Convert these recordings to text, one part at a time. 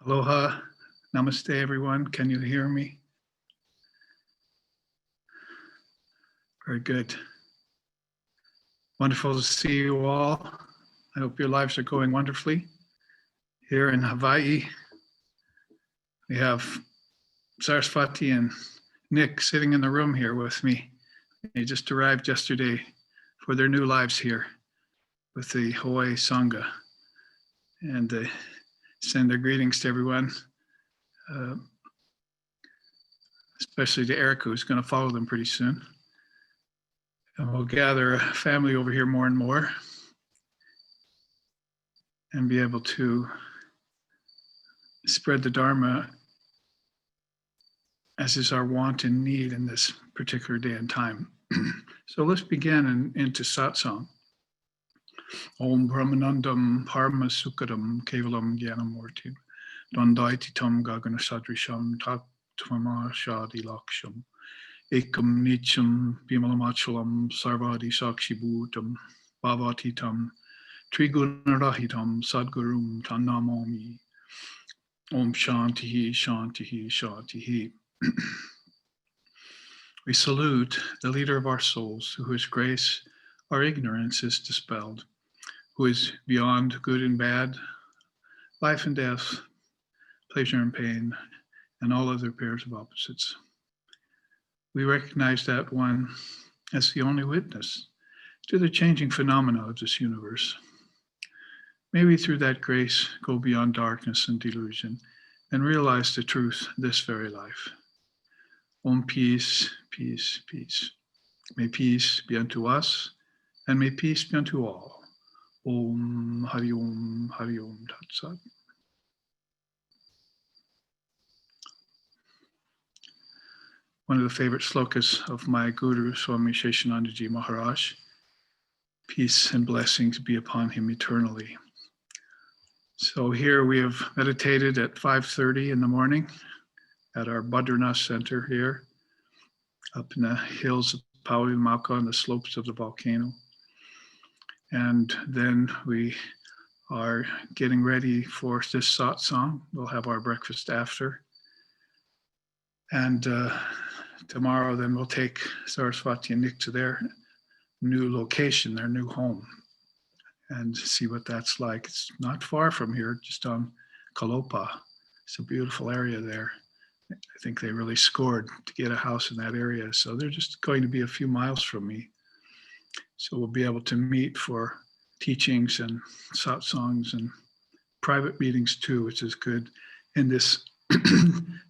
Aloha, namaste everyone. Can you hear me? Very good. Wonderful to see you all. I hope your lives are going wonderfully. Here in Hawaii, we have Saraswati and Nick sitting in the room here with me. They just arrived yesterday for their new lives here with the Hawaii Sangha. And they send their greetings to everyone, especially to Erica, who's going to follow them pretty soon. And we'll gather a family over here more and more and be able to spread the Dharma as is our want and need in this particular day and time. So let's begin into Satsang. Om Brahmanandam Parma Sukadam Kevalam Gyanamurti Dandaititam Gagana Sadrisham Tattvama Shadi Laksham Ekam Nicham Bimalamatchalam Sarvadi Sakshi Bhutam Bhavatitam Trigunarahitam Sadgurum Tannamomi Om Shantihi Shantihi Shantihi. We salute the leader of our souls, through whose grace our ignorance is dispelled, who is beyond good and bad, life and death, pleasure and pain, and all other pairs of opposites. We recognize that one as the only witness to the changing phenomena of this universe. May we, through that grace, go beyond darkness and delusion and realize the truth this very life. Om, peace, peace, peace. May peace be unto us, and may peace be unto all. Om, Hari Om, Hari Om, Tat Sat. One of the favorite slokas of my Guru, Swami Sheshanandaji Maharaj, peace and blessings be upon him eternally. So here we have meditated at 5:30 in the morning at our Badrinath Center here, up in the hills of Paulimaka on the slopes of the volcano. And then we are getting ready for this satsang. We'll have our breakfast after. And tomorrow then we'll take Saraswati and Nick to their new location, their new home, and see what that's like. It's not far from here, just on Kalopa. It's a beautiful area there. I think they really scored to get a house in that area. So they're just going to be a few miles from me. So we'll be able to meet for teachings and satsangs and private meetings too, which is good in this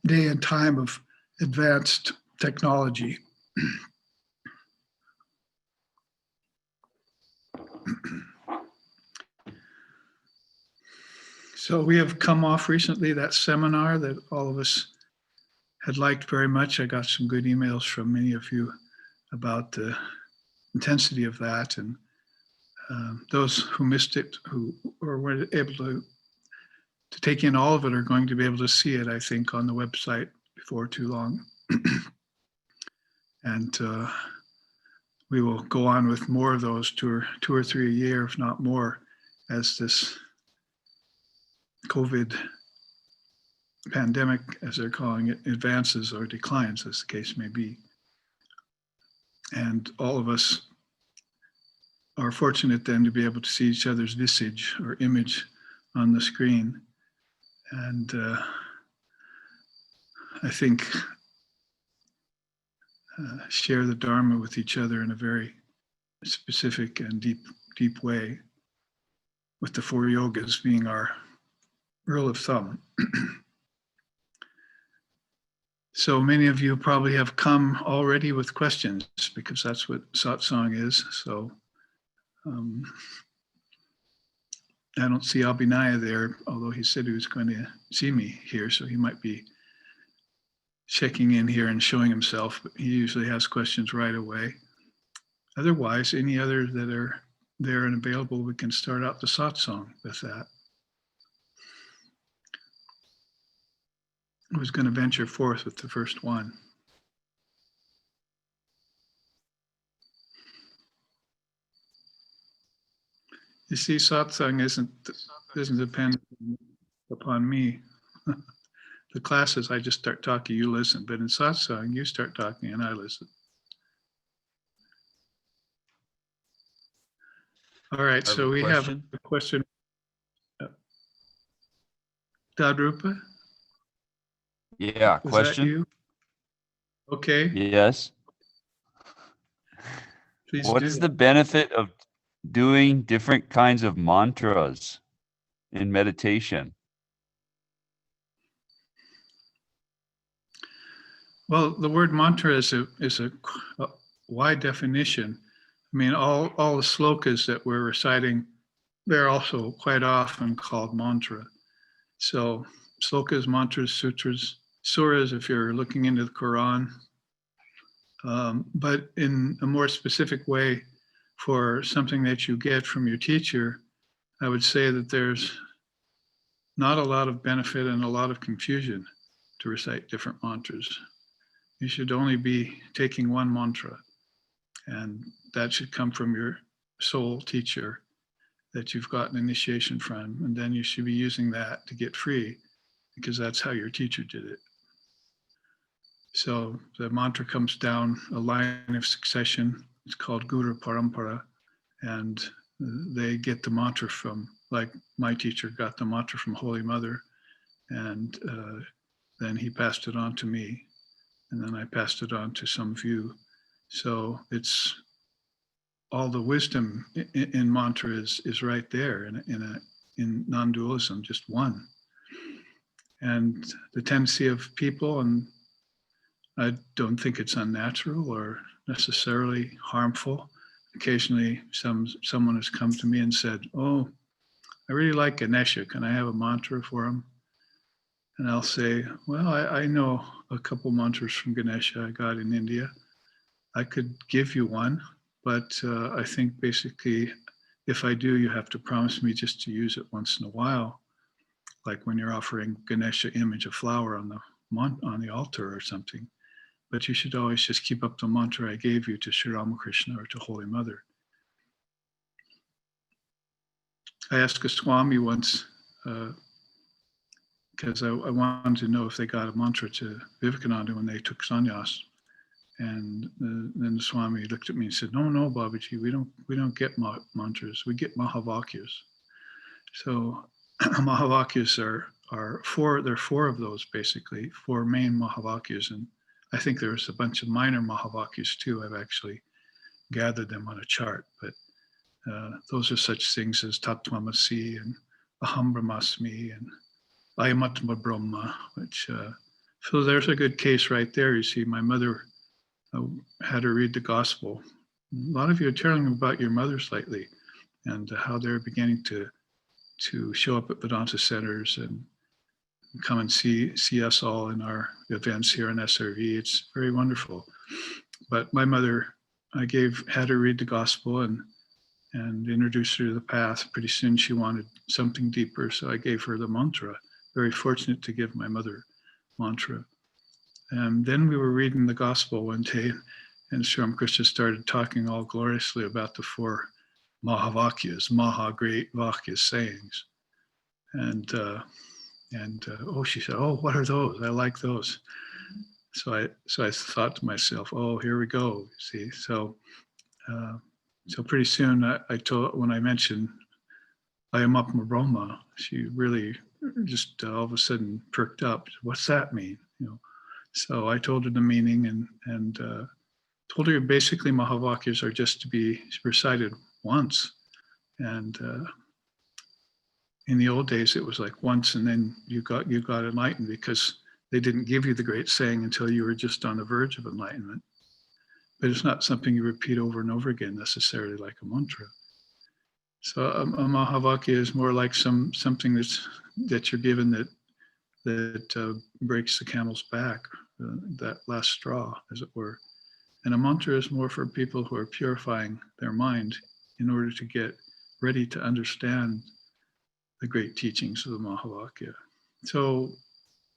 day and time of advanced technology. So we have come off recently that seminar that all of us had liked very much. I got some good emails from many of you about the intensity of that, and those who missed it, who or were able to take in all of it, are going to be able to see it, I think, on the website before too long. And we will go on with more of those, two or three a year, if not more, as this COVID pandemic, as they're calling it, advances or declines, as the case may be. And all of us are fortunate then to be able to see each other's visage or image on the screen. And I think share the Dharma with each other in a very specific and deep way, with the 4 yogas being our rule of thumb. So many of you probably have come already with questions, because that's what satsang is. So I don't see Abhinaya there, although he said he was going to see me here, so he might be checking in here and showing himself, but he usually has questions right away. Otherwise, any others that are there and available, we can start out the satsang with that. I was going to venture forth with the first one. You see, satsang doesn't depend upon me The classes, I just start talking, you listen. But in satsang, you start talking and I listen. All right, so we have a question. Dadrupa? Yeah, Was question? that you? Okay. Yes. Please What do. is the benefit of doing different kinds of mantras in meditation? Well, the word mantra is a wide definition. I mean, all the slokas that we're reciting, they're also quite often called mantra. So slokas, mantras, sutras, suras, if you're looking into the Quran. But in a more specific way, for something that you get from your teacher, I would say that there's not a lot of benefit and a lot of confusion to recite different mantras. You should only be taking one mantra, and that should come from your soul teacher that you've gotten initiation from, and then you should be using that to get free, because that's how your teacher did it. So the mantra comes down a line of succession. It's called Guru Parampara, and they get the mantra from, like my teacher got the mantra from Holy Mother, and then he passed it on to me, and then I passed it on to some of you. So it's all the wisdom in mantra is right there in non-dualism, just one. And the tendency of people, and I don't think it's unnatural or necessarily harmful. Occasionally, someone has come to me and said, "Oh, I really like Ganesha. Can I have a mantra for him?" And I'll say, "Well, I know a couple mantras from Ganesha I got in India. I could give you one, but I think basically, if I do, you have to promise me just to use it once in a while, like when you're offering Ganesha image of flower on the altar or something. But you should always just keep up the mantra I gave you to Sri Ramakrishna or to Holy Mother." I asked a Swami once, because I wanted to know if they got a mantra to Vivekananda when they took sannyas. And then the Swami looked at me and said, "No, Babaji, we don't get mantras. We get Mahavakyas." So Mahavakyas are four. There are four of those basically, four main Mahavakyas, and I think there's a bunch of minor Mahavakyas too. I've actually gathered them on a chart, but those are such things as Tattvamasi and Aham Brahmasmi and Ayamatma Brahma, which so there's a good case right there. You see, my mother had her read the gospel. A lot of you are telling me about your mothers lately and how they're beginning to show up at Vedanta centers and come and see us all in our events here in SRV. It's very wonderful. But my mother, I had her read the gospel and introduced her to the path. Pretty soon she wanted something deeper, so I gave her the mantra. Very fortunate to give my mother mantra. And then we were reading the gospel one day, and Sri Ramakrishna started talking all gloriously about the four Mahavakyas, Maha, great Vakyas, sayings. And she said, "Oh, what are those? I like those." So I thought to myself, "Oh, here we go." See, so pretty soon I told, when I mentioned Ayamapma Brahma, she really just all of a sudden perked up. "What's that mean?" So I told her the meaning and told her basically Mahavakyas are just to be recited once. And in the old days, it was like once, and then you got enlightened, because they didn't give you the great saying until you were just on the verge of enlightenment. But it's not something you repeat over and over again necessarily, like a mantra. So a Mahavakya is more like something that you're given that breaks the camel's back, that last straw, as it were. And a mantra is more for people who are purifying their mind in order to get ready to understand the great teachings of the Mahavakya. So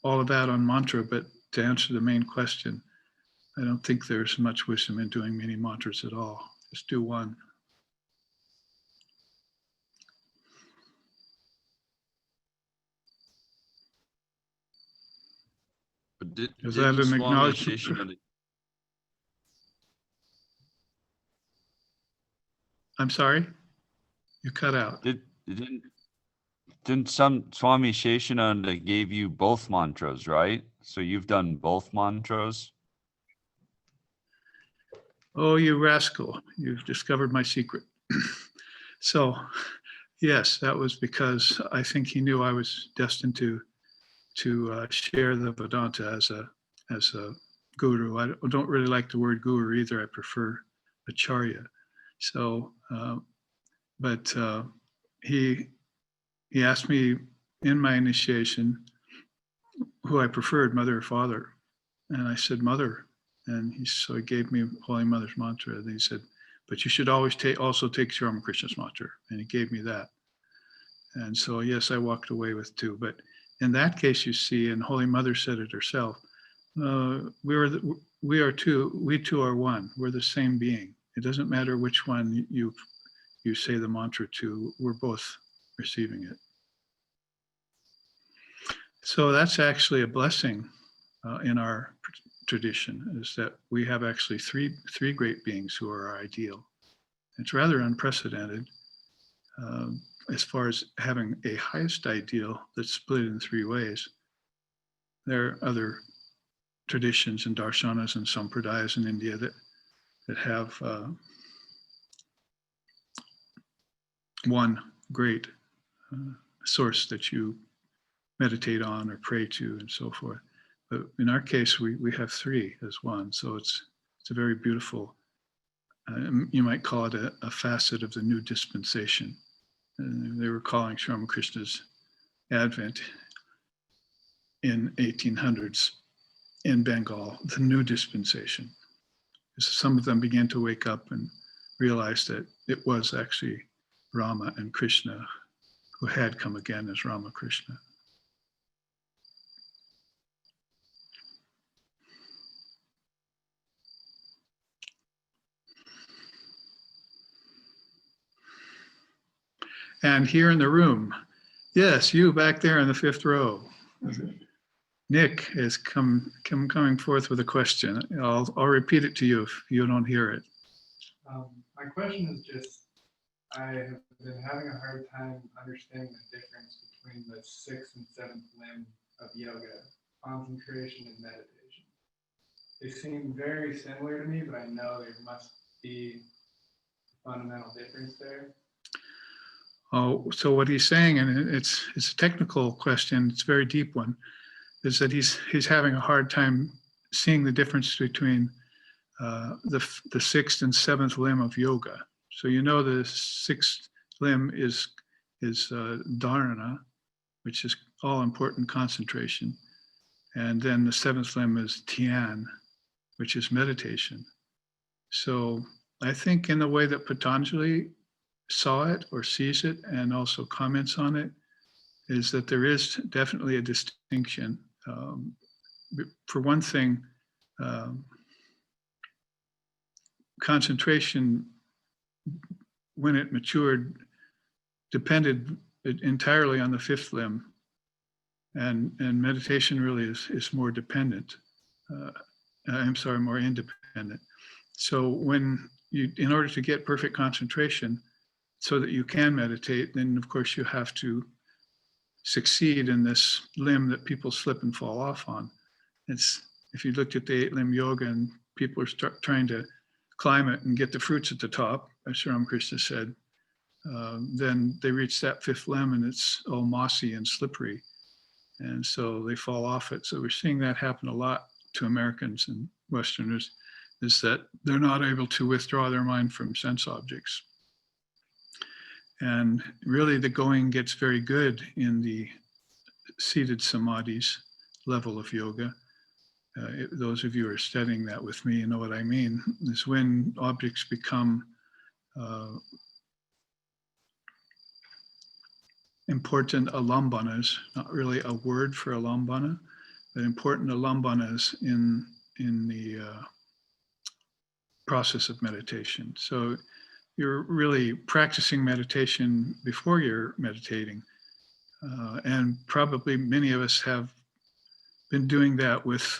all of that on mantra, but to answer the main question, I don't think there's much wisdom in doing many mantras at all. Just do one. Is that Didn't an Swami acknowledgement? Sheshananda, I'm sorry, you cut out. didn't some Swami Sheshananda gave you both mantras, right? So you've done both mantras? Oh, you rascal, you've discovered my secret. So, yes, that was because I think he knew I was destined to share the Vedanta as a guru. I don't really like the word guru either. I prefer acharya. So, but he asked me in my initiation who I preferred, mother or father, and I said mother, and so he gave me Holy Mother's mantra. And he said, but you should always also take Sri Ramakrishna's mantra, and he gave me that. And so yes, I walked away with two. But in that case, you see, and Holy Mother said it herself, we are two. We two are one. We're the same being. It doesn't matter which one you say the mantra to. We're both receiving it. So that's actually a blessing in our tradition, is that we have actually three great beings who are our ideal. It's rather unprecedented as far as having a highest ideal that's split in three ways. There are other traditions and darshanas and sampradayas in India that have one great source that you meditate on or pray to and so forth. But in our case, we have three as one. So it's a very beautiful, you might call it a facet of the new dispensation. And they were calling Sri Ramakrishna's advent in 1800s in Bengal the new dispensation. Some of them began to wake up and realize that it was actually Rama and Krishna who had come again as Ramakrishna. And here in the room, yes, you back there in the fifth row. Nick is coming forth with a question. I'll repeat it to you if you don't hear it. My question is just, I have been having a hard time understanding the difference between the sixth and seventh limb of yoga, concentration and meditation. They seem very similar to me, but I know there must be a fundamental difference there. Oh, so what he's saying, and it's a technical question, it's a very deep one, is that he's having a hard time seeing the difference between the sixth and seventh limb of yoga. So you know the sixth limb is dharna, which is all important concentration, and then the seventh limb is dhyan, which is meditation. So I think in the way that Patanjali saw it or sees it and also comments on it, is that there is definitely a distinction. For one thing, concentration, when it matured, depended entirely on the fifth limb, and meditation really is more dependent. More independent. So when you, in order to get perfect concentration, so that you can meditate, then of course you have to succeed in this limb that people slip and fall off on. It's, if you looked at the 8-limb yoga and people are trying to climb it and get the fruits at the top, as Sri Ramakrishna said, then they reach that fifth limb and it's all mossy and slippery. And so they fall off it. So we're seeing that happen a lot to Americans and Westerners, is that they're not able to withdraw their mind from sense objects. And really the going gets very good in the seated samadhis level of yoga. Those of you who are studying that with me, you know what I mean, is when objects become important alambanas, not really a word for alambana, but important alambanas in the process of meditation. So you're really practicing meditation before you're meditating. And probably many of us have been doing that with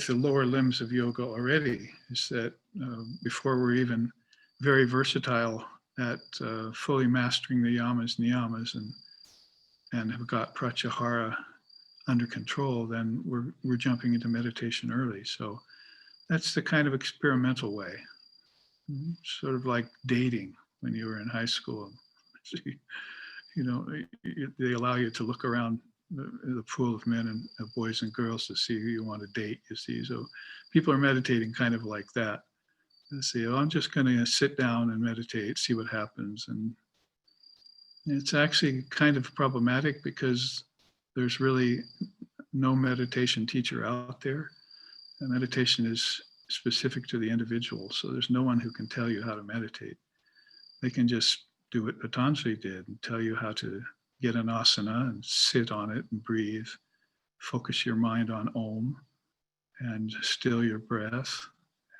the lower limbs of yoga already, is that before we're even very versatile at fully mastering the yamas, niyamas, and have got pratyahara under control, then we're jumping into meditation early. So that's the kind of experimental way, sort of like dating when you were in high school. You know, they allow you to look around the pool of men and of boys and girls to see who you want to date, you see. So people are meditating kind of like that. They say, oh, I'm just going to sit down and meditate, see what happens. And it's actually kind of problematic because there's really no meditation teacher out there. And meditation is specific to the individual. So there's no one who can tell you how to meditate. They can just do what Patanjali did and tell you how to get an asana and sit on it and breathe, focus your mind on Om and still your breath,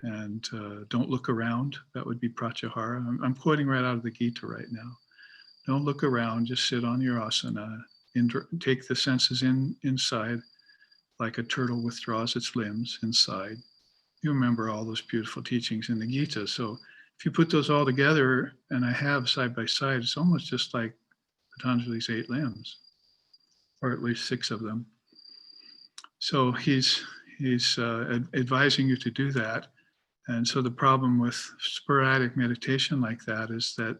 and don't look around. That would be pratyahara. I'm quoting right out of the Gita right now. Don't look around, just sit on your asana, take the senses inside like a turtle withdraws its limbs inside. You remember all those beautiful teachings in the Gita. So if you put those all together, and I have side by side, it's almost just like Patanjali's 8 limbs, or at least 6 of them. So he's advising you to do that. And so the problem with sporadic meditation like that is that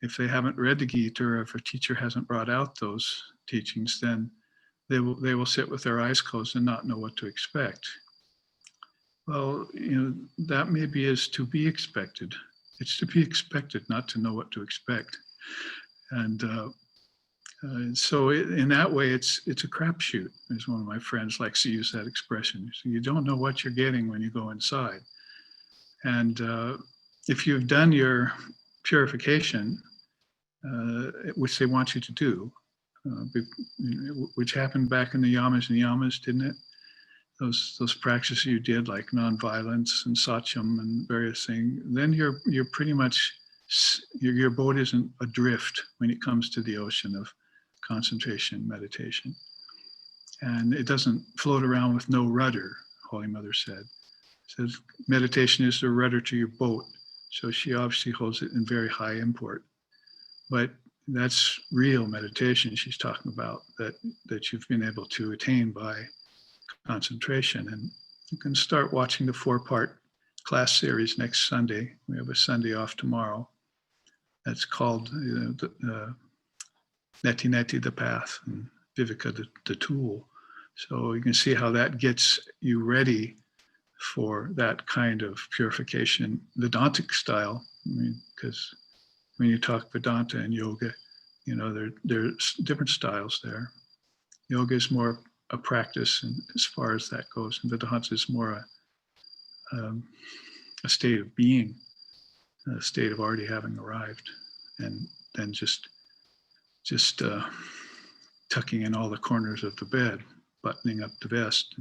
if they haven't read the Gita, or if a teacher hasn't brought out those teachings, then they will sit with their eyes closed and not know what to expect. Well, that maybe is to be expected. It's to be expected not to know what to expect. And so in that way, it's a crapshoot, as one of my friends likes to use that expression. So you don't know what you're getting when you go inside. And if you've done your purification, which they want you to do, which happened back in the yamas and niyamas, didn't it? Those practices you did, like nonviolence and satyam and various things, then you're pretty much, your boat isn't adrift when it comes to the ocean of concentration, meditation. And it doesn't float around with no rudder, Holy Mother said. Says meditation is the rudder to your boat. So she obviously holds it in very high import. But that's real meditation she's talking about, that you've been able to attain by concentration. And you can start watching the 4-part class series next Sunday. We have a Sunday off tomorrow. That's called Neti Neti, the path, and Viveka, the tool. So you can see how that gets you ready for that kind of purification, Vedantic style. I mean, because when you talk Vedanta and yoga, there's different styles there. Yoga is more a practice, and as far as that goes, and Vedanta is more a state of being, a state of already having arrived, and then just tucking in all the corners of the bed, buttoning up the vest,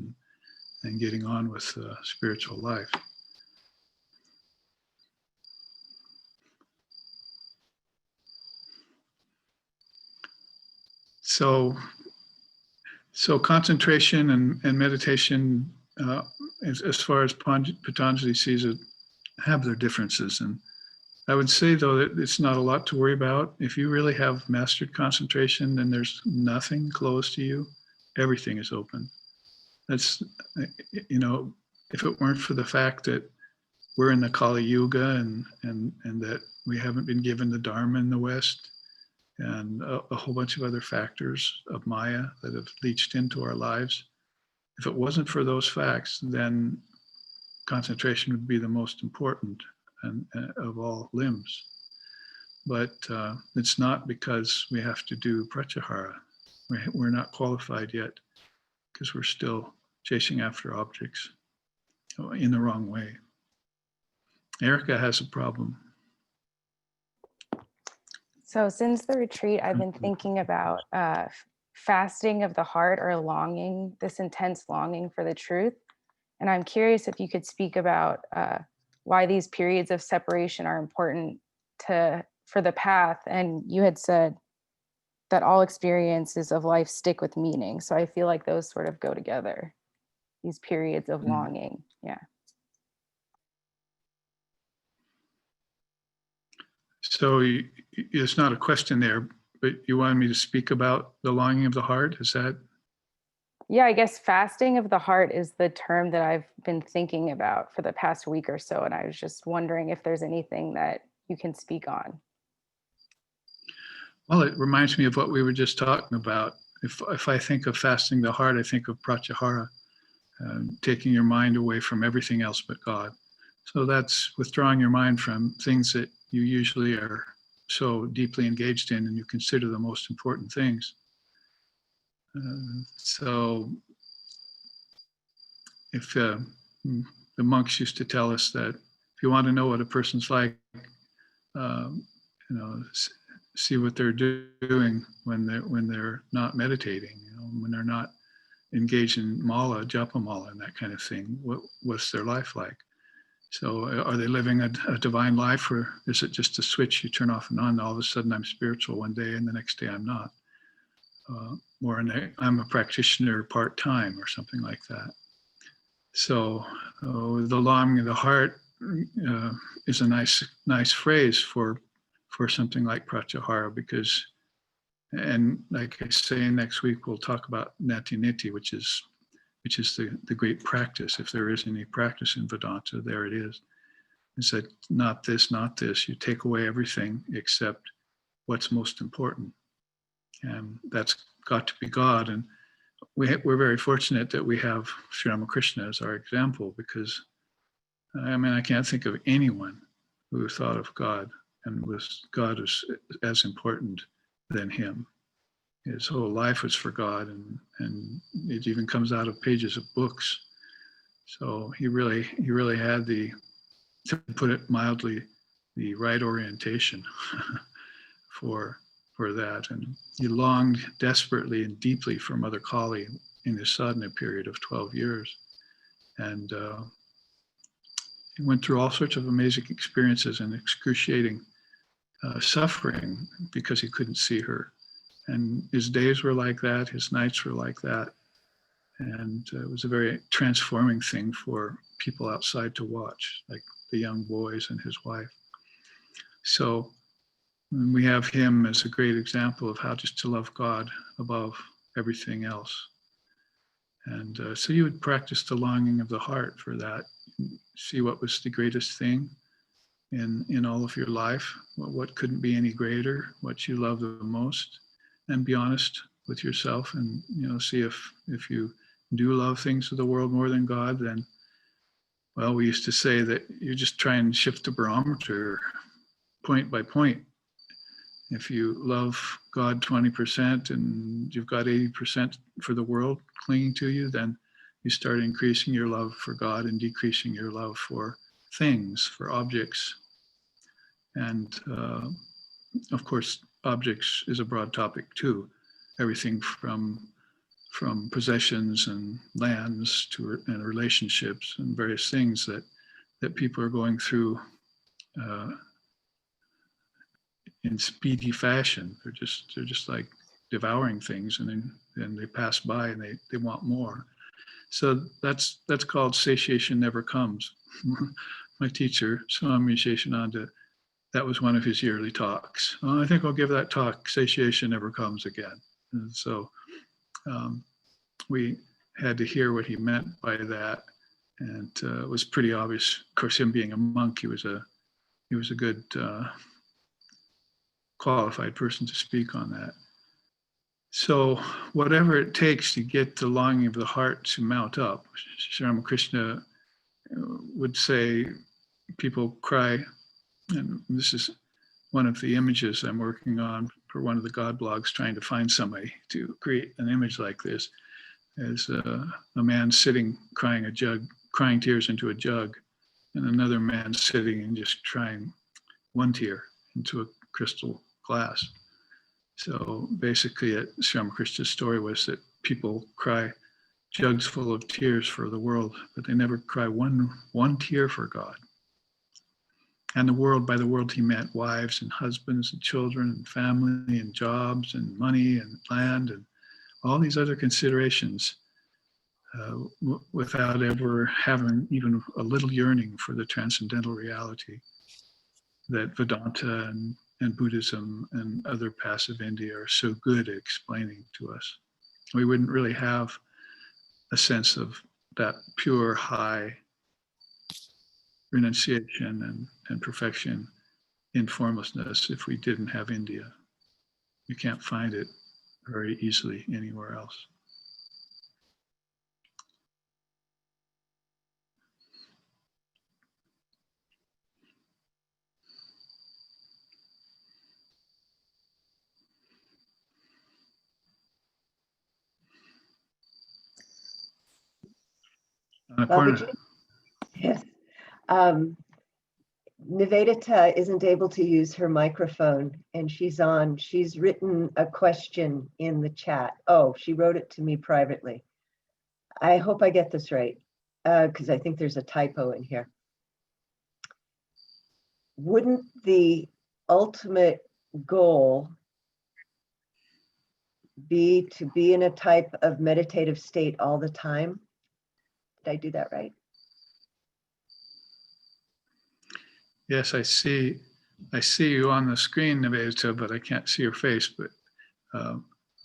and getting on with spiritual life. So concentration and meditation, as far as Patanjali sees it, have their differences. And I would say, though, that it's not a lot to worry about. If you really have mastered concentration, then there's nothing closed to you. Everything is open. That's, if it weren't for the fact that we're in the Kali Yuga and that we haven't been given the Dharma in the West, and a whole bunch of other factors of Maya that have leached into our lives. If it wasn't for those facts, then concentration would be the most important of all limbs. But it's not because we have to do pratyahara. We're not qualified yet because we're still chasing after objects in the wrong way. Erica has a problem. So since the retreat, I've been thinking about fasting of the heart, or longing, this intense longing for the truth. And I'm curious if you could speak about why these periods of separation are important for the path. And you had said that all experiences of life stick with meaning. So I feel like those sort of go together, these periods of longing. Yeah. So it's not a question there, but you wanted me to speak about the longing of the heart? Is that? Yeah, I guess fasting of the heart is the term that I've been thinking about for the past week or so. And I was just wondering if there's anything that you can speak on. Well, it reminds me of what we were just talking about. If I think of fasting the heart, I think of pratyahara, taking your mind away from everything else but God. So that's withdrawing your mind from things that you usually are so deeply engaged in and you consider the most important things. So if the monks used to tell us that if you want to know what a person's like, see what they're doing when they're not meditating, when they're not engaged in mala, japa mala, and that kind of thing. What's their life like? So are they living a divine life, or is it just a switch you turn off and on? All of a sudden I'm spiritual one day and the next day I'm not. Or I'm a practitioner part-time or something like that. So the longing of the heart is a nice phrase for something like pratyahara, because, and like I say, next week we'll talk about neti niti, which is the great practice. If there is any practice in Vedanta, there it is. It's that not this, not this. You take away everything except what's most important. And that's got to be God. And we're very fortunate that we have Sri Ramakrishna as our example, because I can't think of anyone who thought of God and was God as important than him. His whole life was for God, and it even comes out of pages of books. So he really had to put it mildly, the right orientation for that. And he longed desperately and deeply for Mother Kali in his sadhana period of 12 years. And he went through all sorts of amazing experiences and excruciating suffering because he couldn't see her. And his days were like that, his nights were like that. And it was a very transforming thing for people outside to watch, like the young boys and his wife. So we have him as a great example of how just to love God above everything else. And so you would practice the longing of the heart for that. See what was the greatest thing in all of your life, what couldn't be any greater, what you love the most, and be honest with yourself, and see if you do love things of the world more than God, then, well, we used to say that you just try and shift the barometer point by point. If you love God 20% and you've got 80% for the world clinging to you, then you start increasing your love for God and decreasing your love for things, for objects. And of course, objects is a broad topic too. Everything from possessions and lands to and relationships and various things that people are going through in speedy fashion. They're just like devouring things, and then they pass by and they want more. So that's called satiation never comes. My teacher, Swami Sheshananda, that was one of his yearly talks. I think I'll give that talk, Satiation Never Comes Again. And so we had to hear what he meant by that. And it was pretty obvious. Of course, him being a monk, he was a good qualified person to speak on that. So whatever it takes to get the longing of the heart to mount up, Sri Ramakrishna would say people cry, and this is one of the images I'm working on for one of the God blogs, trying to find somebody to create an image like this, as a man sitting crying tears into a jug, and another man sitting and just crying one tear into a crystal glass. So basically, Sri Ramakrishna's story was that people cry jugs full of tears for the world, but they never cry one tear for God. And the world, by the world, he meant wives and husbands and children and family and jobs and money and land and all these other considerations, without ever having even a little yearning for the transcendental reality that Vedanta and Buddhism and other paths of India are so good at explaining to us. We wouldn't really have a sense of that pure high renunciation and perfection in formlessness if we didn't have India. You can't find it very easily anywhere else. Babaji? Yes. Nivedita isn't able to use her microphone and she's written a question in the chat. Oh, she wrote it to me privately. I hope I get this right, because I think there's a typo in here. Wouldn't the ultimate goal be to be in a type of meditative state all the time? Did I do that right? Yes, I see you on the screen, Nivedita, but I can't see your face. But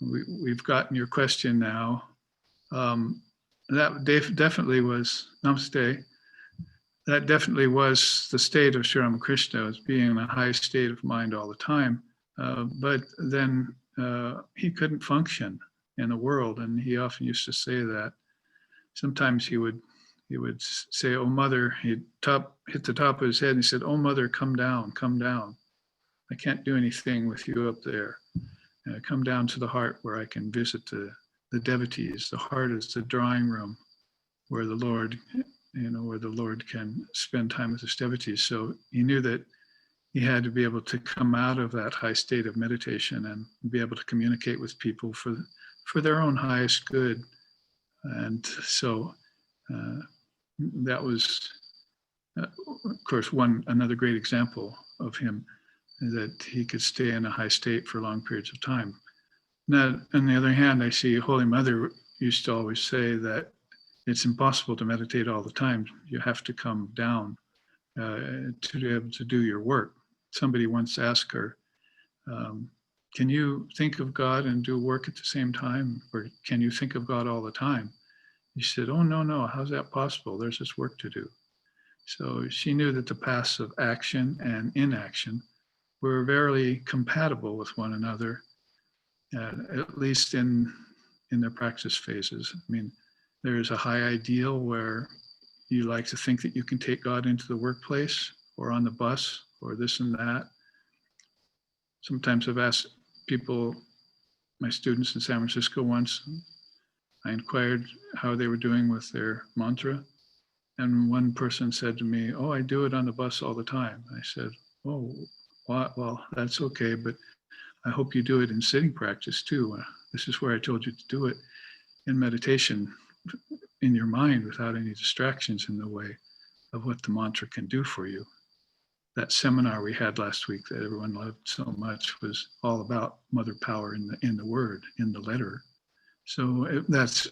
we've gotten your question now. That definitely was, namaste, that definitely was the state of Sri Ramakrishna, as being in a high state of mind all the time. But then he couldn't function in the world, and he often used to say that. Sometimes he would say, "Oh, mother," he'd hit the top of his head and he said, "Oh, mother, come down, come down. I can't do anything with you up there. Come down to the heart where I can visit the devotees. The heart is the drawing room where the Lord, where the Lord can spend time with his devotees." So he knew that he had to be able to come out of that high state of meditation and be able to communicate with people for their own highest good. And so that was, of course, another great example of him, that he could stay in a high state for long periods of time. Now, on the other hand, I see Holy Mother used to always say that it's impossible to meditate all the time. You have to come down to be able to do your work. Somebody once asked her, can you think of God and do work at the same time? Or can you think of God all the time? He said, "Oh, no, how's that possible? There's this work to do." So she knew that the paths of action and inaction were very compatible with one another, at least in their practice phases. I mean, there's a high ideal where you like to think that you can take God into the workplace or on the bus or this and that. Sometimes I've asked people, my students in San Francisco once, I inquired how they were doing with their mantra. And one person said to me, "Oh, I do it on the bus all the time." I said, "Oh, well, that's okay, but I hope you do it in sitting practice too. This is where I told you to do it in meditation, in your mind, without any distractions in the way of what the mantra can do for you." That seminar we had last week that everyone loved so much was all about mother power in the word, in the letter. So that's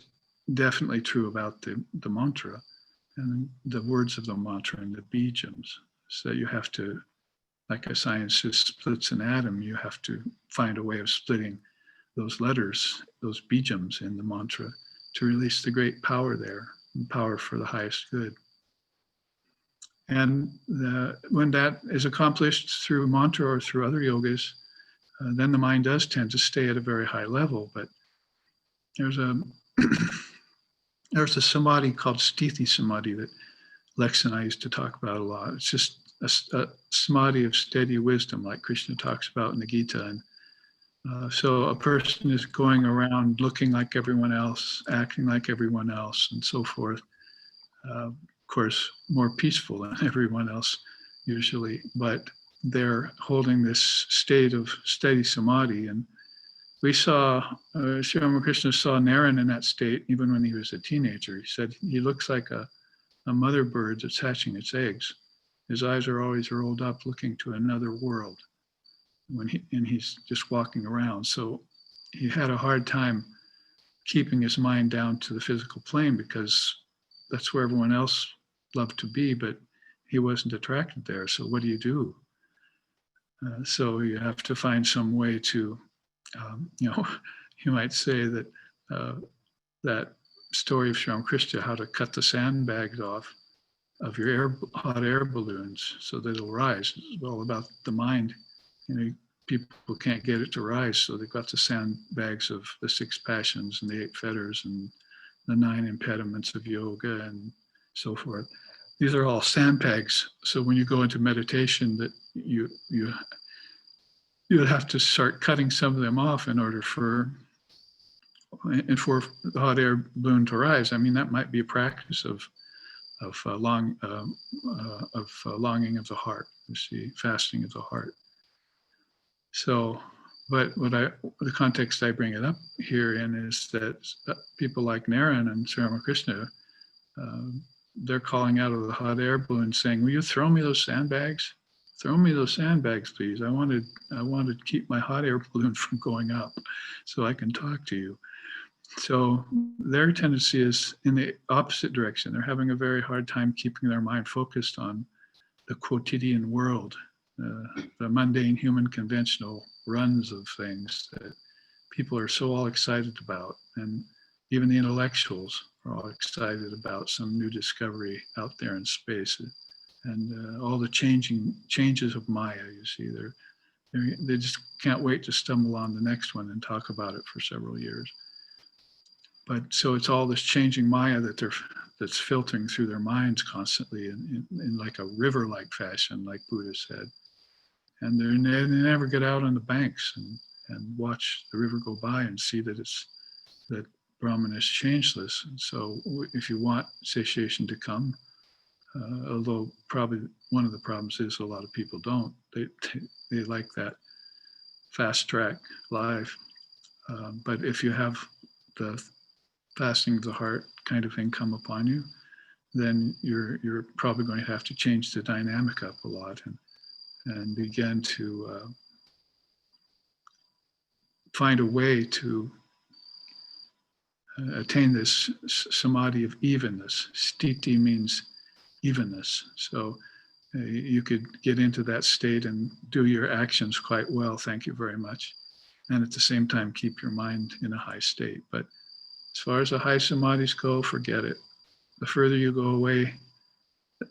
definitely true about the mantra and the words of the mantra and the bijams. So you have to, like a scientist splits an atom, you have to find a way of splitting those letters, those bijams in the mantra, to release the great power there, and power for the highest good. And when that is accomplished through mantra or through other yogas, then the mind does tend to stay at a very high level. But there's a samadhi called sthiti samadhi that Lex and I used to talk about a lot. It's just a samadhi of steady wisdom, like Krishna talks about in the Gita. And so a person is going around looking like everyone else, acting like everyone else, and so forth. Of course, more peaceful than everyone else usually, but they're holding this state of steady samadhi. And we saw, Sri Ramakrishna saw Naren in that state even when he was a teenager. He said he looks like a mother bird that's hatching its eggs. His eyes are always rolled up looking to another world and he's just walking around. So he had a hard time keeping his mind down to the physical plane because that's where everyone else loved to be, but he wasn't attracted there. So what do you do? So you have to find some way to, you might say that that story of Sri Ramakrishna, how to cut the sandbags off of your hot air balloons so that it'll rise. It's all about the mind. People can't get it to rise, so they've got the sandbags of the 6 passions and the 8 fetters and the 9 impediments of yoga and so forth. These are all sandbags. So when you go into meditation, that you would have to start cutting some of them off in order for the hot air balloon to rise. I mean, that might be a practice of longing of the heart. You see, fasting of the heart. So, but the context I bring it up here in is that people like Naren and Sri Ramakrishna, they're calling out of the hot air balloon saying, will you throw me those sandbags? Throw me those sandbags, please. I want to keep my hot air balloon from going up so I can talk to you. So their tendency is in the opposite direction. They're having a very hard time keeping their mind focused on the quotidian world, the mundane human conventional runs of things that people are so all excited about. And even the intellectuals are all excited about some new discovery out there in space. And all the changes of Maya, you see, they just can't wait to stumble on the next one and talk about it for several years. But so it's all this changing Maya that's filtering through their minds constantly in like a river-like fashion, like Buddha said. And they never get out on the banks and watch the river go by and see that that Brahman is changeless. And so if you want satiation to come, although probably one of the problems is a lot of people don't, they like that fast track life. But if you have the fasting of the heart kind of thing come upon you, then you're probably going to have to change the dynamic up a lot and begin to find a way to attain this samadhi of evenness. Sthiti means evenness. So you could get into that state and do your actions quite well, thank you very much, and at the same time keep your mind in a high state. But as far as the high samadhis go, forget it. The further you go away,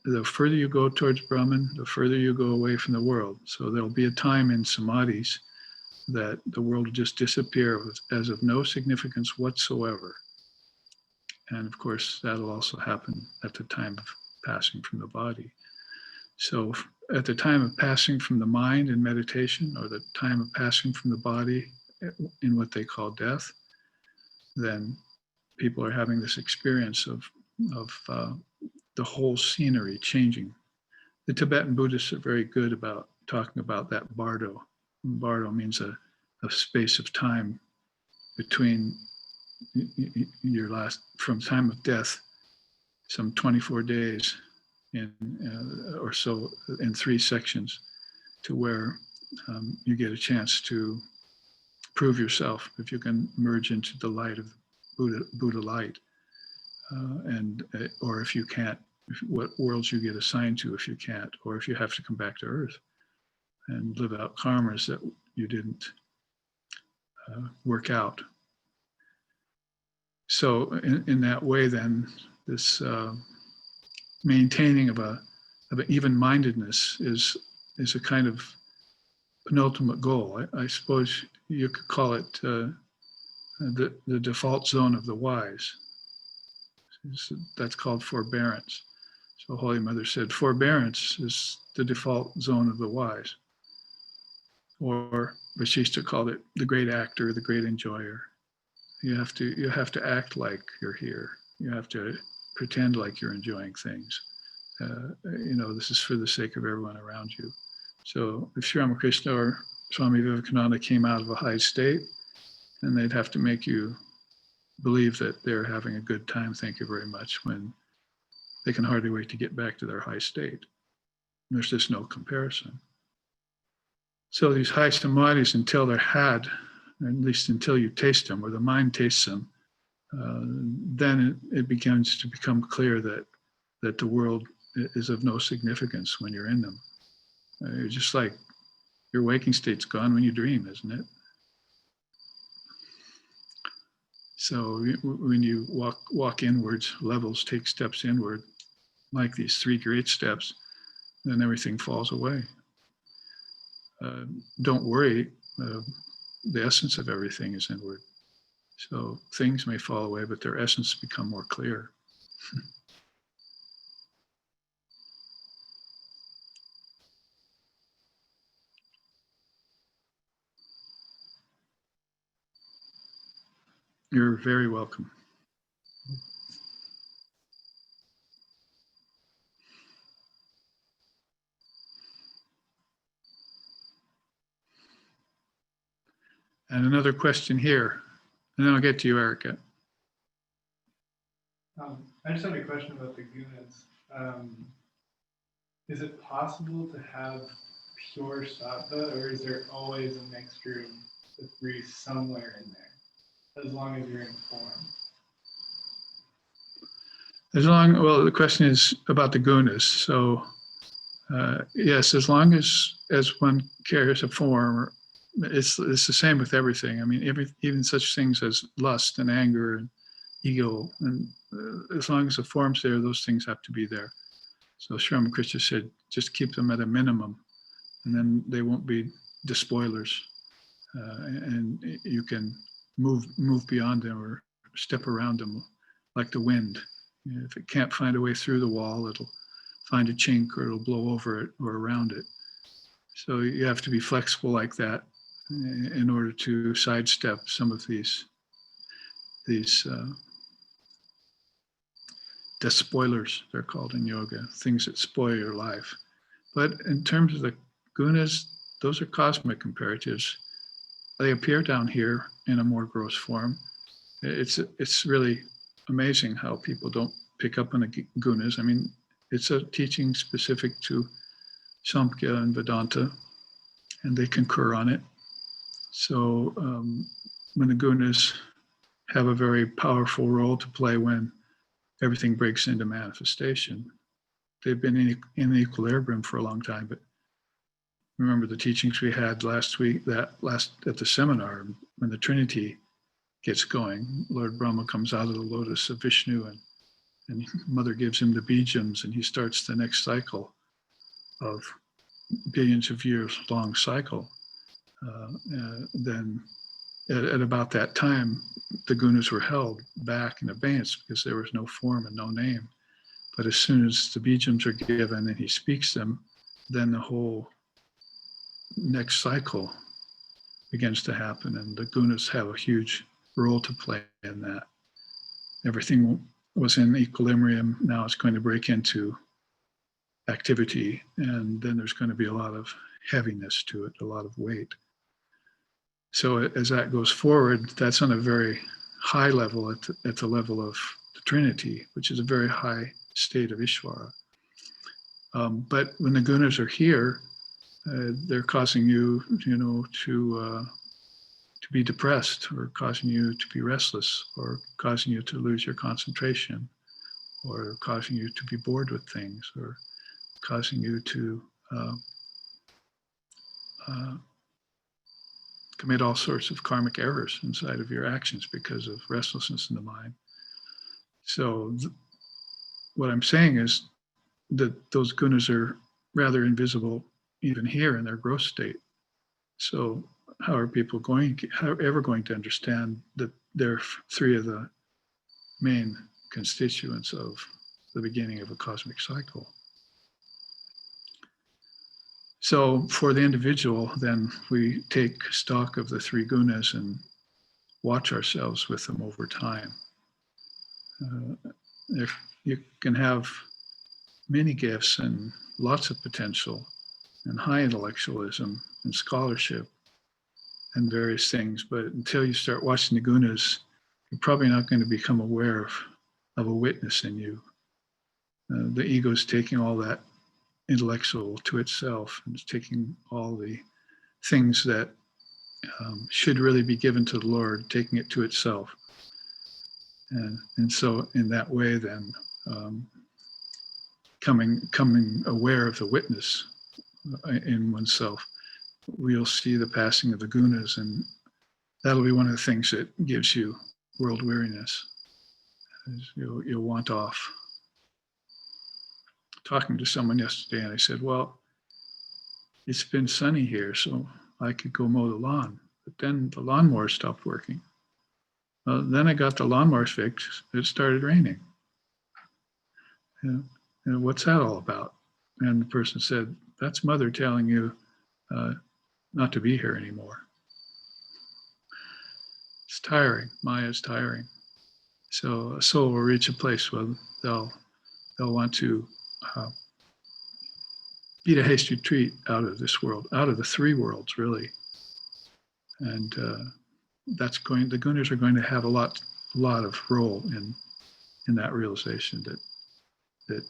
the further you go towards Brahman, the further you go away from the world. So there'll be a time in samadhis that the world will just disappear as of no significance whatsoever. And of course, that'll also happen at the time of passing from the body. So at the time of passing from the mind in meditation, or the time of passing from the body in what they call death, then people are having this experience of the whole scenery changing. The Tibetan Buddhists are very good about talking about that bardo. Bardo means a space of time between your last, from time of death, some 24 days or so in 3 sections, to where you get a chance to prove yourself if you can merge into the light of Buddha light, or if you can't, what worlds you get assigned to if you can't, or if you have to come back to earth and live out karmas that you didn't work out. So in that way, then, this maintaining of an even-mindedness is a kind of penultimate goal. I suppose you could call it the default zone of the wise. That's called forbearance. So Holy Mother said, forbearance is the default zone of the wise. Or Vasishta called it the great actor, the great enjoyer. You have to act like you're here. You have to pretend like you're enjoying things. This is for the sake of everyone around you. So if Sri Ramakrishna or Swami Vivekananda came out of a high state, then they'd have to make you believe that they're having a good time, thank you very much, when they can hardly wait to get back to their high state. There's just no comparison. So these high samadhis, until they're had, or at least until you taste them, or the mind tastes them, then it begins to become clear that the world is of no significance when you're in them. You're just like your waking state's gone when you dream, isn't it? So when you walk inwards, levels, take steps inward, like these 3 great steps, then everything falls away. Don't worry, the essence of everything is inward. So things may fall away, but their essence become more clear. You're very welcome. And another question here, and then I'll get to you, Erica. I just had a question about the gunas. Is it possible to have pure sattva, or is there always a mixture of the 3 somewhere in there, as long as you're in form? Well, the question is about the gunas. So yes, as long as one carries a form, it's the same with everything. I mean, even such things as lust and anger and ego, and as long as the form's there, those things have to be there. So Sri Ramakrishna said, just keep them at a minimum, and then they won't be despoilers, and you can move beyond them or step around them like the wind. If it can't find a way through the wall, it'll find a chink, or it'll blow over it or around it. So you have to be flexible like that in order to sidestep some of these despoilers, they're called in yoga, things that spoil your life. But in terms of the gunas, those are cosmic imperatives. They appear down here in a more gross form. It's really amazing how people don't pick up on the gunas. I mean, it's a teaching specific to Samkhya and Vedanta, and they concur on it. So when the gunas have a very powerful role to play when everything breaks into manifestation. They've been in equilibrium for a long time, but remember the teachings we had last week, at the seminar, when the Trinity gets going, Lord Brahma comes out of the lotus of Vishnu, and Mother gives him the bijams, and he starts the next cycle of billions of years long cycle. Then at about that time, the gunas were held back in abeyance because there was no form and no name. But as soon as the bijams are given and he speaks them, then the whole next cycle begins to happen, and the gunas have a huge role to play in that. Everything was in equilibrium. Now it's going to break into activity, and then there's going to be a lot of heaviness to it, a lot of weight. So as that goes forward, that's on a very high level at the level of the Trinity, which is a very high state of Ishvara. But when the gunas are here, they're causing you, to be depressed, or causing you to be restless, or causing you to lose your concentration, or causing you to be bored with things, or causing you to commit all sorts of karmic errors inside of your actions because of restlessness in the mind. So what I'm saying is that those gunas are rather invisible even here in their gross state. So how are people ever going to understand that they're 3 of the main constituents of the beginning of a cosmic cycle? So for the individual, then we take stock of the 3 gunas and watch ourselves with them over time. If you can have many gifts and lots of potential and high intellectualism and scholarship and various things, but until you start watching the gunas, you're probably not going to become aware of a witness in you. The ego is taking all that intellectual to itself, and it's taking all the things that should really be given to the Lord, taking it to itself. And so in that way then, coming aware of the witness in oneself, we'll see the passing of the gunas, and that'll be one of the things that gives you world weariness. You'll want off. Talking to someone yesterday, and I said, well, it's been sunny here, so I could go mow the lawn. But then the lawnmower stopped working. Then I got the lawnmower fixed. It started raining. And what's that all about? And the person said, that's Mother telling you not to be here anymore. It's tiring. Maya's tiring. So a soul will reach a place where they'll want to eat a hasty treat out of this world, out of the three worlds, really. And the gunas are going to have a lot of role in that realization that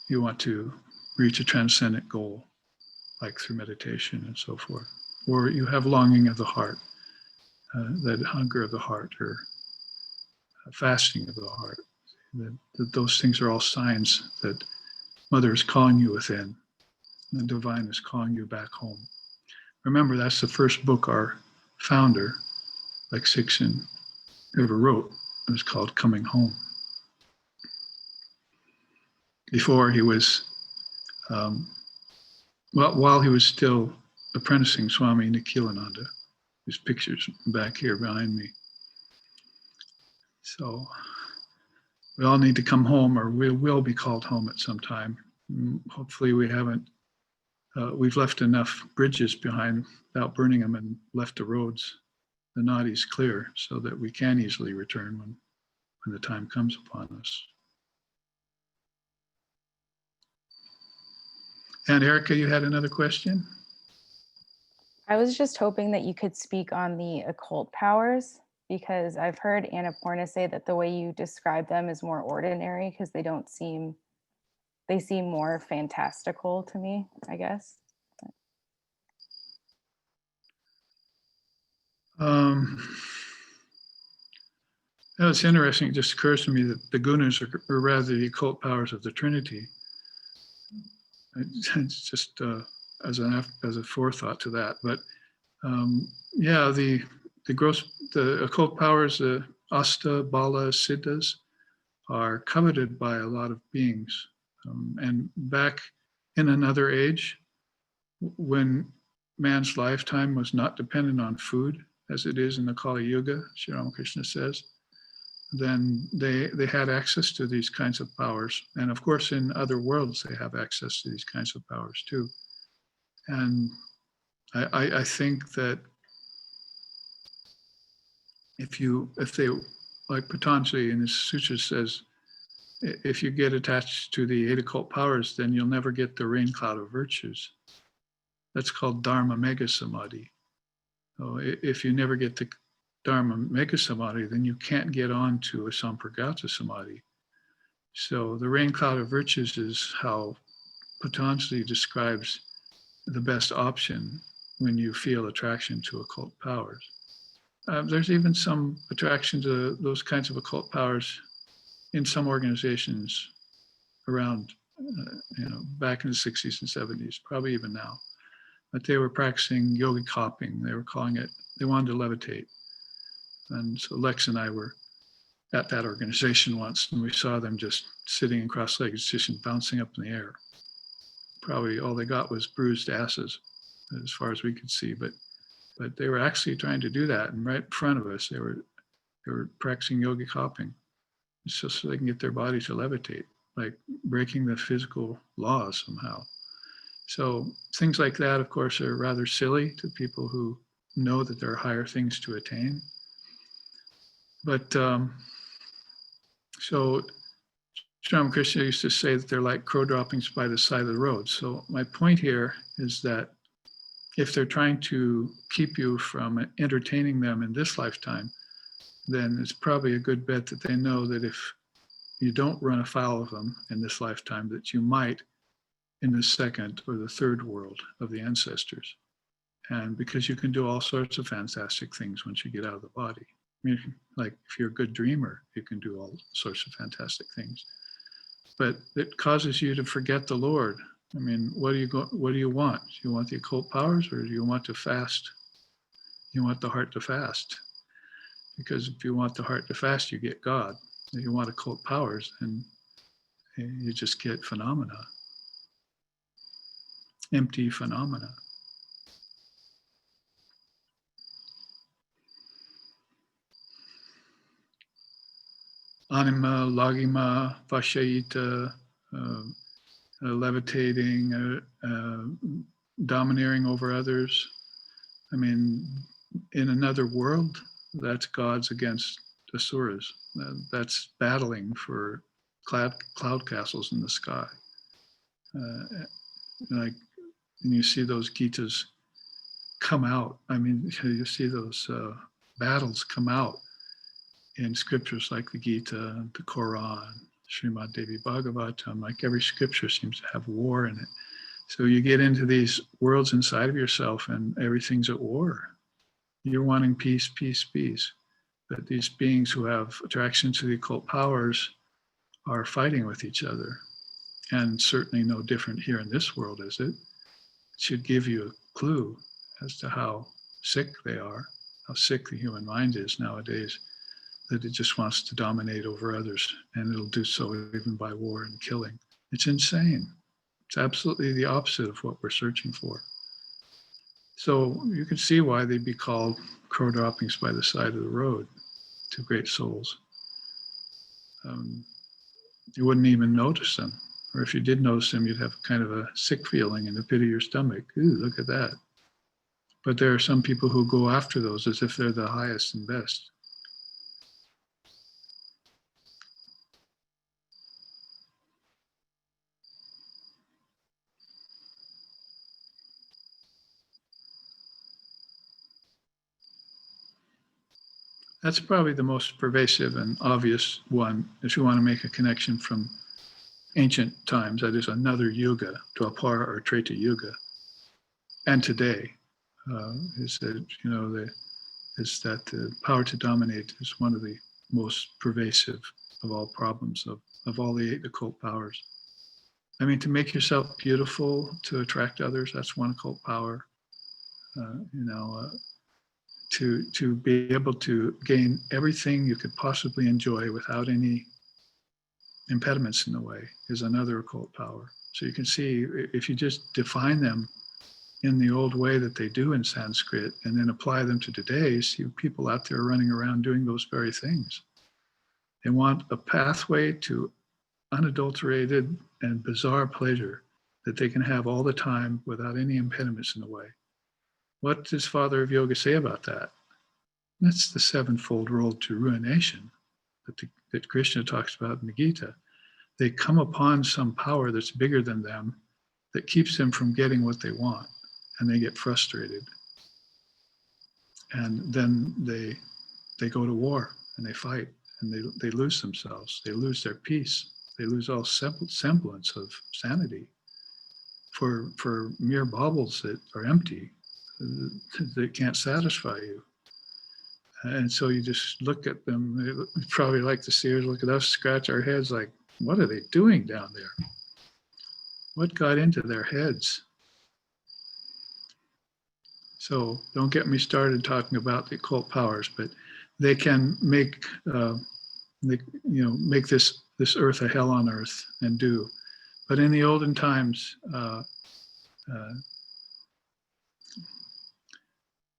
you want to reach a transcendent goal, like through meditation and so forth. Or you have longing of the heart, that hunger of the heart, or fasting of the heart. That those things are all signs that Mother is calling you within. The divine is calling you back home. Remember, that's the first book our founder, like Sixin, ever wrote. It was called Coming Home. Before he was, while he was still apprenticing Swami Nikhilananda. His pictures back here behind me. So we all need to come home, or we will be called home at some time. Hopefully we've left enough bridges behind without burning them, and left the roads, the nadis clear, so that we can easily return when the time comes upon us. And Erica, you had another question? I was just hoping that you could speak on the occult powers, because I've heard Annapurna say that the way you describe them is more ordinary, because they seem more fantastical to me, I guess. It's interesting. It just occurs to me that the gunas are rather the occult powers of the Trinity. It's just as a forethought to that. But yeah, the occult powers, the Asta, Bala, Siddhas, are coveted by a lot of beings. And back in another age, when man's lifetime was not dependent on food, as it is in the Kali Yuga, Sri Ramakrishna says, then they had access to these kinds of powers. And of course, in other worlds, they have access to these kinds of powers too. And I think that if they, like Patanjali in his sutra says, if you get attached to the 8 occult powers, then you'll never get the rain cloud of virtues. That's called Dharma Mega Samadhi. So if you never get the Dharma Mega Samadhi, then you can't get on to a Sampragata Samadhi. So the rain cloud of virtues is how Patanjali describes the best option when you feel attraction to occult powers. There's even some attraction to those kinds of occult powers in some organizations around, back in the 60s and 70s, probably even now. But they were practicing yogic hopping. They were calling it, they wanted to levitate. And so Lex and I were at that organization once, and we saw them just sitting in cross-legged position, bouncing up in the air. Probably all they got was bruised asses, as far as we could see. But they were actually trying to do that, and right in front of us, they were practicing yogic hopping, just so they can get their body to levitate, like breaking the physical laws somehow. So things like that, of course, are rather silly to people who know that there are higher things to attain. But so Sri Ramakrishna used to say that they're like crow droppings by the side of the road. So my point here is that if they're trying to keep you from entertaining them in this lifetime, then it's probably a good bet that they know that if you don't run afoul of them in this lifetime, that you might in the second or the third world of the ancestors. And because you can do all sorts of fantastic things once you get out of the body. I mean, like if you're a good dreamer, you can do all sorts of fantastic things. But it causes you to forget the Lord. I mean, what do you want? Do you want the occult powers, or do you want to fast? You want the heart to fast. Because if you want the heart to fast, you get God. If you want occult powers, and you just get phenomena, empty phenomena. Anima, lagima, vashayita, levitating, domineering over others. I mean, in another world, that's gods against asuras. That's battling for cloud castles in the sky. Like, and you see those Gitas come out. I mean, you see those battles come out in scriptures like the Gita, the Quran, Srimad Devi Bhagavatam. Like every scripture seems to have war in it. So you get into these worlds inside of yourself and everything's at war. You're wanting peace, peace, peace. But these beings who have attraction to the occult powers are fighting with each other. And certainly no different here in this world, is it? It should give you a clue as to how sick they are, how sick the human mind is nowadays, that it just wants to dominate over others, and it'll do so even by war and killing. It's insane. It's absolutely the opposite of what we're searching for. So you can see why they'd be called crow droppings by the side of the road to great souls. You wouldn't even notice them. Or if you did notice them, you'd have kind of a sick feeling in the pit of your stomach. Ooh, look at that. But there are some people who go after those as if they're the highest and best. That's probably the most pervasive and obvious one if you want to make a connection from ancient times, that is another yuga, Dwapara or Treta Yuga, and today, is that, is that the power to dominate is one of the most pervasive of all problems of all the 8 occult powers. I mean, to make yourself beautiful, to attract others, that's one occult power. To be able to gain everything you could possibly enjoy without any impediments in the way is another occult power. So you can see, if you just define them in the old way that they do in Sanskrit and then apply them to today, you see people out there running around doing those very things. They want a pathway to unadulterated and bizarre pleasure that they can have all the time without any impediments in the way. What does Father of Yoga say about that? That's the 7-fold road to ruination that Krishna talks about in the Gita. They come upon some power that's bigger than them that keeps them from getting what they want, and they get frustrated. And then they go to war and they fight and they lose themselves. They lose their peace. They lose all semblance of sanity for mere baubles that are empty, that can't satisfy you. And so you just look at them, they probably like to see us look at us, scratch our heads like, what are they doing down there? What got into their heads? So don't get me started talking about the occult powers, but they can make, make this earth a hell on earth, and do. But in the olden times,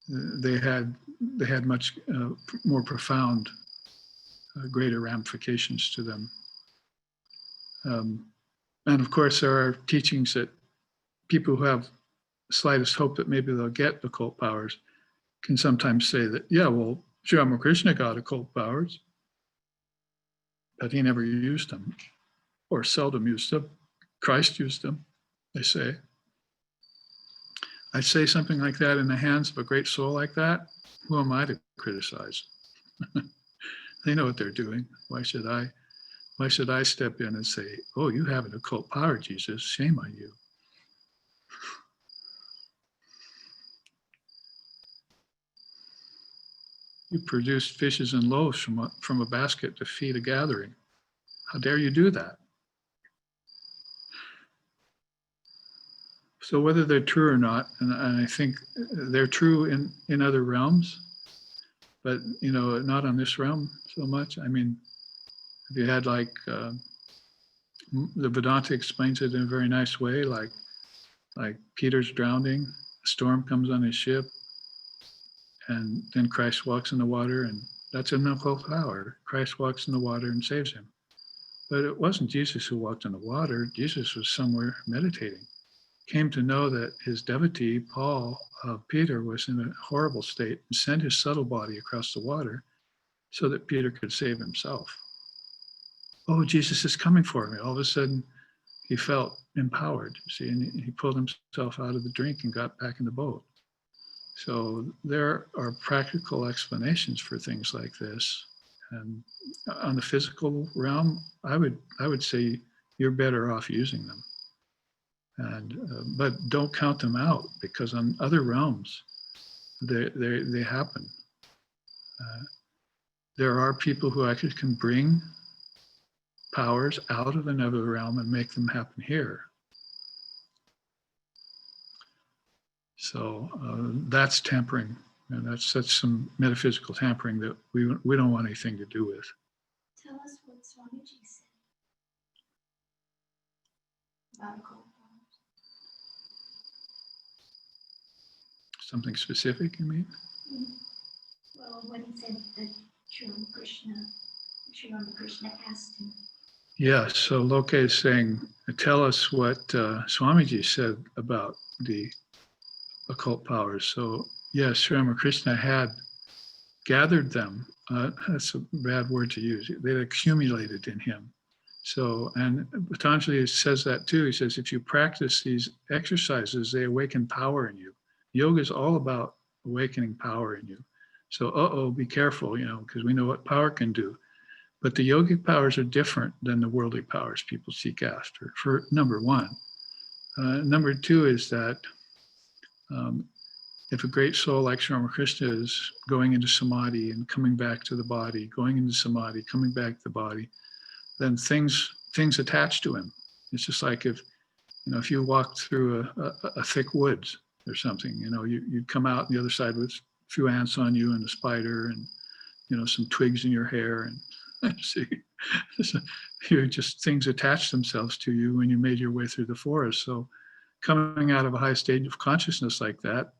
they had much more profound, greater ramifications to them. And of course, there are teachings that people who have slightest hope that maybe they'll get occult powers can sometimes say that, yeah, well, Sri Ramakrishna got occult powers, but he never used them, or seldom used them. Christ used them, they say. I say something like that in the hands of a great soul like that. Who am I to criticize? They know what they're doing. Why should I step in and say, oh, you have an occult power, Jesus, shame on you? You produced fishes and loaves from a basket to feed a gathering. How dare you do that? So whether they're true or not, and I think they're true in other realms, but not on this realm so much. I mean, if you had like the Vedanta explains it in a very nice way, like Peter's drowning, a storm comes on his ship, and then Christ walks in the water, and that's an occult power. Christ walks in the water and saves him. But it wasn't Jesus who walked in the water. Jesus was somewhere meditating. Came to know that his devotee, Peter, was in a horrible state and sent his subtle body across the water so that Peter could save himself. Oh, Jesus is coming for me. All of a sudden, he felt empowered, see, and he pulled himself out of the drink and got back in the boat. So there are practical explanations for things like this. And on the physical realm, I would say you're better off using them. And but don't count them out, because on other realms, they happen. There are people who actually can bring powers out of another realm and make them happen here. So that's tampering, and that's some metaphysical tampering that we don't want anything to do with. Tell us what Swamiji said about occult powers. Something specific, you mean? Well, when he said that Sri Ramakrishna asked him. Yeah, so Loke is saying, tell us what Swamiji said about the occult powers. So yes, Sri Ramakrishna had gathered them. That's a bad word to use. They accumulated in him. So, and Patanjali says that too. He says, if you practice these exercises, they awaken power in you. Yoga is all about awakening power in you. So, be careful, because we know what power can do. But the yogic powers are different than the worldly powers people seek after, for number one. Number two is that if a great soul like Sri Ramakrishna is going into samadhi and coming back to the body, going into samadhi, coming back to the body, then things attach to him. It's just like if you walked through a thick woods or something, you'd come out on the other side with a few ants on you and a spider and some twigs in your hair, and see, so things attach themselves to you when you made your way through the forest. So coming out of a high state of consciousness like that,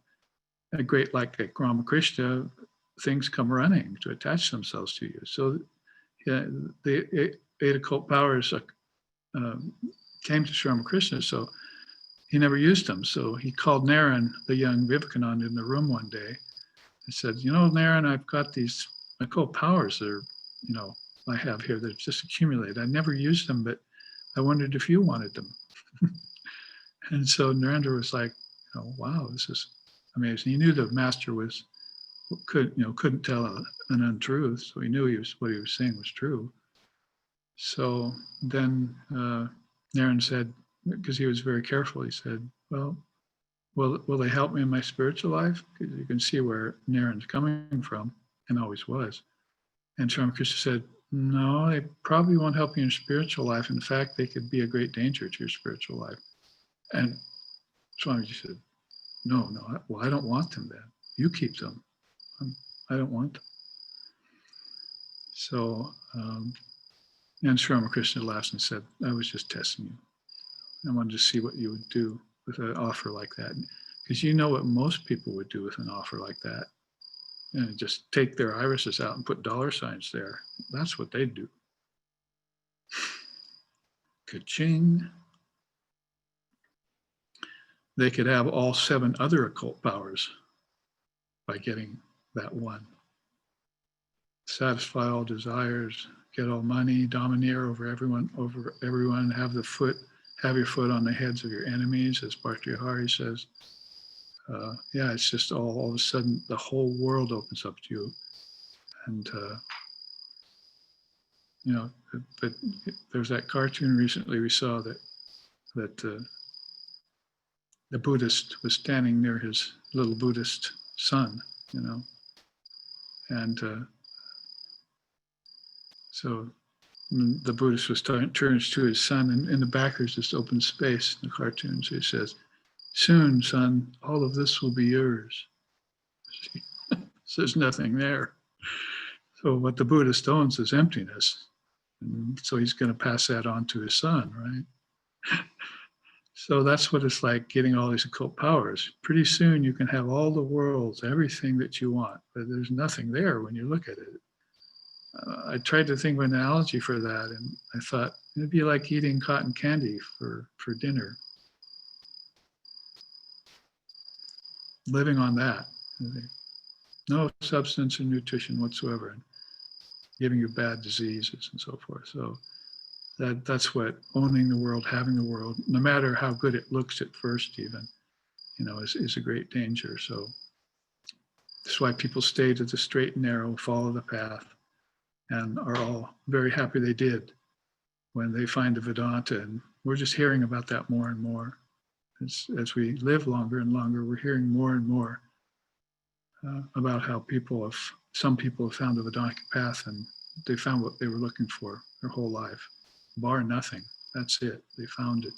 a great like Ramakrishna, things come running to attach themselves to you. So the eight occult powers came to Sri Ramakrishna, so he never used them. So he called Naren, the young Vivekananda, in the room one day and said, Naren, I've got these occult powers that are, I have here that just accumulated. I never used them, but I wondered if you wanted them. And so Narendra was like, wow, this is amazing. He knew the master couldn't tell an untruth, so he knew what he was saying was true. So then Naren said, because he was very careful, he said, well, will they help me in my spiritual life? Because you can see where Naren's coming from, and always was. And Sri Ramakrishna said, no, they probably won't help you in your spiritual life. In fact, they could be a great danger to your spiritual life. And Swamiji said, no, well, I don't want them then. You keep them. I don't want them. So, and Sri Ramakrishna laughed and said, I was just testing you. I wanted to see what you would do with an offer like that. Because you know what most people would do with an offer like that. And just take their irises out and put dollar signs there. That's what they'd do. Ka-ching. They could have all 7 other occult powers by getting that one. Satisfy all desires, get all money, domineer over everyone, have your foot on the heads of your enemies, as Bhartrihari says. It's just all of a sudden the whole world opens up to you. And, but there's that cartoon recently we saw that the Buddhist was standing near his little Buddhist son, you know, and so the Buddhist was turns to his son, and in the back there's this open space in the cartoon. So he says, "Soon, son, all of this will be yours." So there's nothing there. So what the Buddhist owns is emptiness. And so he's going to pass that on to his son, right? So that's what it's like getting all these occult powers. Pretty soon you can have all the worlds, everything that you want, but there's nothing there when you look at it. I tried to think of an analogy for that, and I thought it'd be like eating cotton candy for dinner. Living on that. No substance or nutrition whatsoever, and giving you bad diseases and so forth. So that's what owning the world, having the world, no matter how good it looks at first even, you know, is a great danger. So that's why people stay to the straight and narrow, follow the path, and are all very happy they did when they find the Vedanta. And we're just hearing about that more and more. As we live longer and longer, we're hearing more and more about how some people have found the Vedantic path, and they found what they were looking for their whole life, bar nothing. That's it. They found it.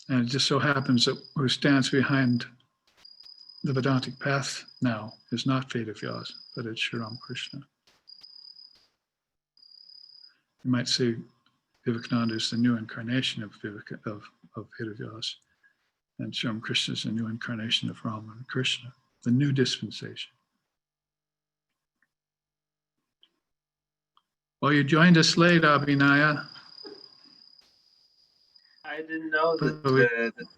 And it just so happens that who stands behind the Vedantic path now is not Vedavyas, but it's Sri Ramakrishna. You might say Vivekananda is the new incarnation of Vedavyas, and Sri Ramakrishna is the new incarnation of Rama and Krishna, the new dispensation. Well, you joined us late, Abhinaya. I didn't know that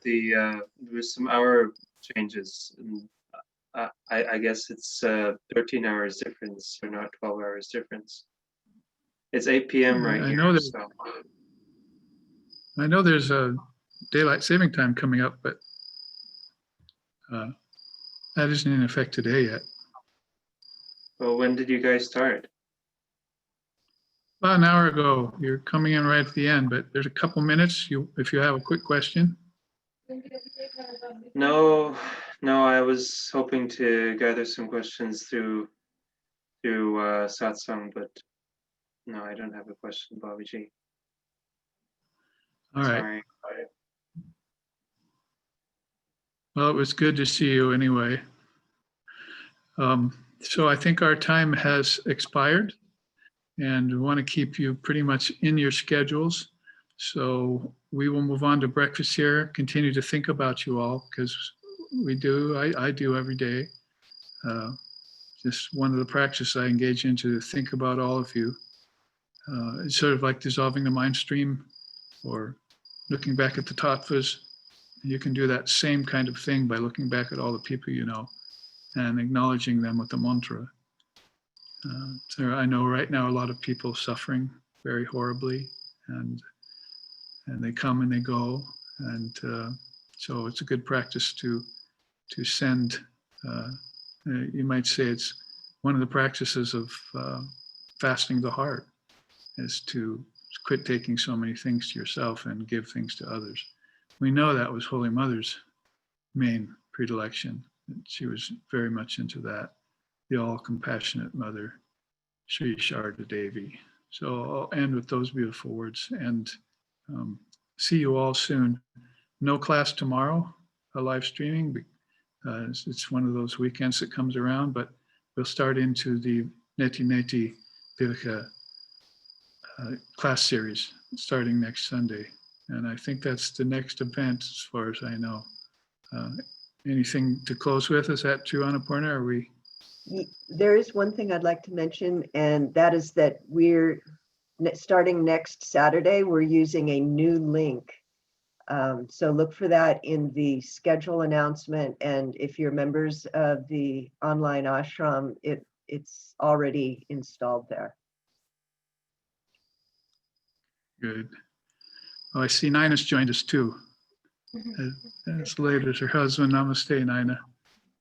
there was some hour changes. And I guess it's 13 hours difference, or not 12 hours difference. It's 8 p.m. right I here. know So. I know there's a daylight saving time coming up, but that isn't in effect today yet. Well, when did you guys start? About an hour ago. You're coming in right at the end, but there's a couple minutes. If you have a quick question. No, I was hoping to gather some questions through Satsang, but no, I don't have a question, Babaji. All right. Sorry. Well, it was good to see you anyway. So I think our time has expired, and we want to keep you pretty much in your schedules. So we will move on to breakfast here, continue to think about you all, because we do, I do every day. Just one of the practices I engage in to think about all of you. It's sort of like dissolving the mind stream or looking back at the tattvas. You can do that same kind of thing by looking back at all the people you know and acknowledging them with the mantra. So I know right now a lot of people suffering very horribly, and they come and they go, and so it's a good practice to send. You might say it's one of the practices of fasting the heart is to quit taking so many things to yourself and give things to others. We know that was Holy Mother's main predilection. She was very much into that, the all-compassionate mother, Sri Sharda Devi. So I'll end with those beautiful words and see you all soon. No class tomorrow, a live streaming. It's one of those weekends that comes around, but we'll start into the Neti Neti Viveka class series starting next Sunday. And I think that's the next event as far as I know. Anything to close with? Is that true, Annapurna? Are we? There is one thing I'd like to mention, and that is that we're starting next Saturday, we're using a new link. So look for that in the schedule announcement. And if you're members of the online ashram, it's already installed there. Good. Oh, I see Nina's joined us too. As late as her husband. Namaste, Nina.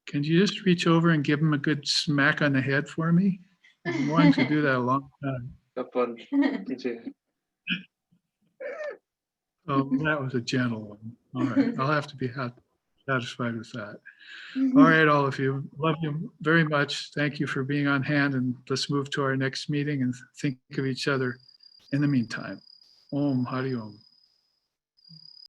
Can you just reach over and give him a good smack on the head for me? I've been wanting to do that a long time. Kapon, DJ. Oh, that was a gentle one. All right, I'll have to be satisfied with that. All right, all of you, love you very much. Thank you for being on hand, and let's move to our next meeting and think of each other in the meantime. Om Hari Om.